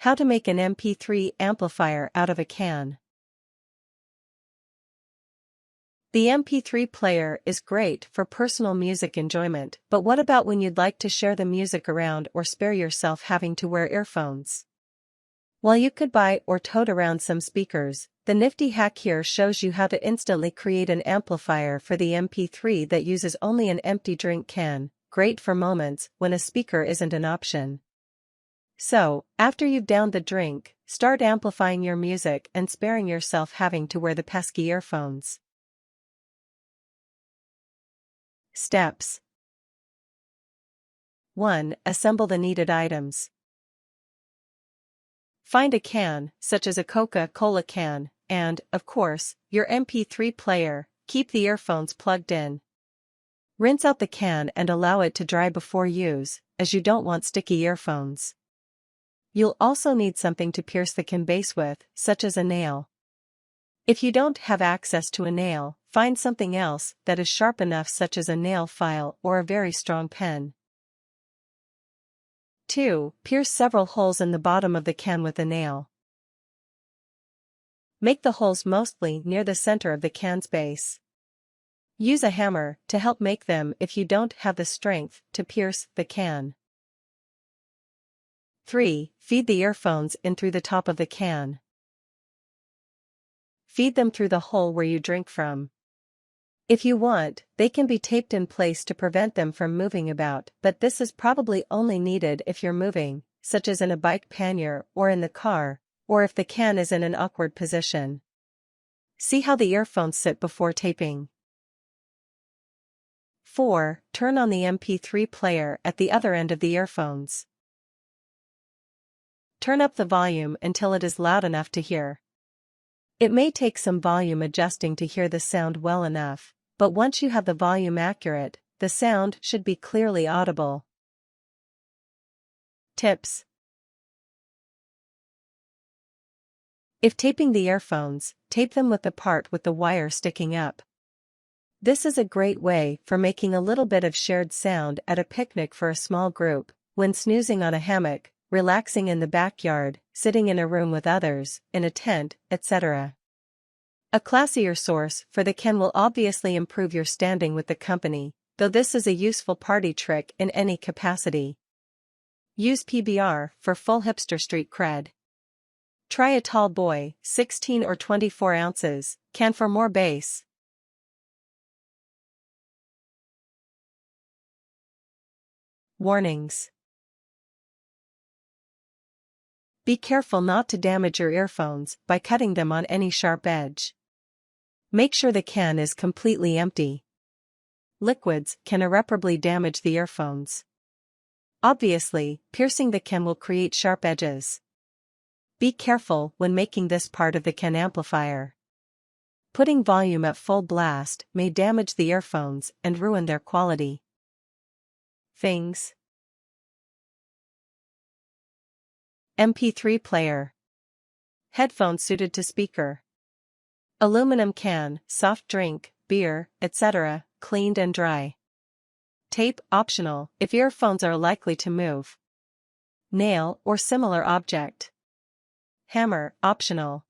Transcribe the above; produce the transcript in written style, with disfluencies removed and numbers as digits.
How to make an MP3 amplifier out of a can. The MP3 player is great for personal music enjoyment, but what about when you'd like to share the music around or spare yourself having to wear earphones? While you could buy or tote around some speakers, the nifty hack here shows you how to instantly create an amplifier for the MP3 that uses only an empty drink can, great for moments when a speaker isn't an option. So, after you've downed the drink, start amplifying your music and sparing yourself having to wear the pesky earphones. Steps 1. Assemble the needed items. Find a can, such as a Coca-Cola can, and, of course, your MP3 player. Keep the earphones plugged in. Rinse out the can and allow it to dry before use, as you don't want sticky earphones. You'll also need something to pierce the can base with, such as a nail. If you don't have access to a nail, find something else that is sharp enough, such as a nail file or a very strong pen. 2. Pierce several holes in the bottom of the can with a nail. Make the holes mostly near the center of the can's base. Use a hammer to help make them if you don't have the strength to pierce the can. 3. Feed the earphones in through the top of the can. Feed them through the hole where you drink from. If you want, they can be taped in place to prevent them from moving about, but this is probably only needed if you're moving, such as in a bike pannier or in the car, or if the can is in an awkward position. See how the earphones sit before taping. 4. Turn on the MP3 player at the other end of the earphones. Turn up the volume until it is loud enough to hear. It may take some volume adjusting to hear the sound well enough, but once you have the volume accurate, the sound should be clearly audible. Tips. If taping the earphones, tape them with the part with the wire sticking up. This is a great way for making a little bit of shared sound at a picnic for a small group, when snoozing on a hammock, relaxing in the backyard, sitting in a room with others, in a tent, etc. A classier source for the can will obviously improve your standing with the company, though this is a useful party trick in any capacity. Use PBR for full hipster street cred. Try a tall boy, 16 or 24 ounces, can for more bass. Warnings. Be careful not to damage your earphones by cutting them on any sharp edge. Make sure the can is completely empty. Liquids can irreparably damage the earphones. Obviously, piercing the can will create sharp edges. Be careful when making this part of the can amplifier. Putting volume at full blast may damage the earphones and ruin their quality. Things. MP3 player. Headphone suited to speaker. Aluminum can, soft drink, beer, etc., cleaned and dry. Tape optional if earphones are likely to move. Nail or similar object. Hammer optional.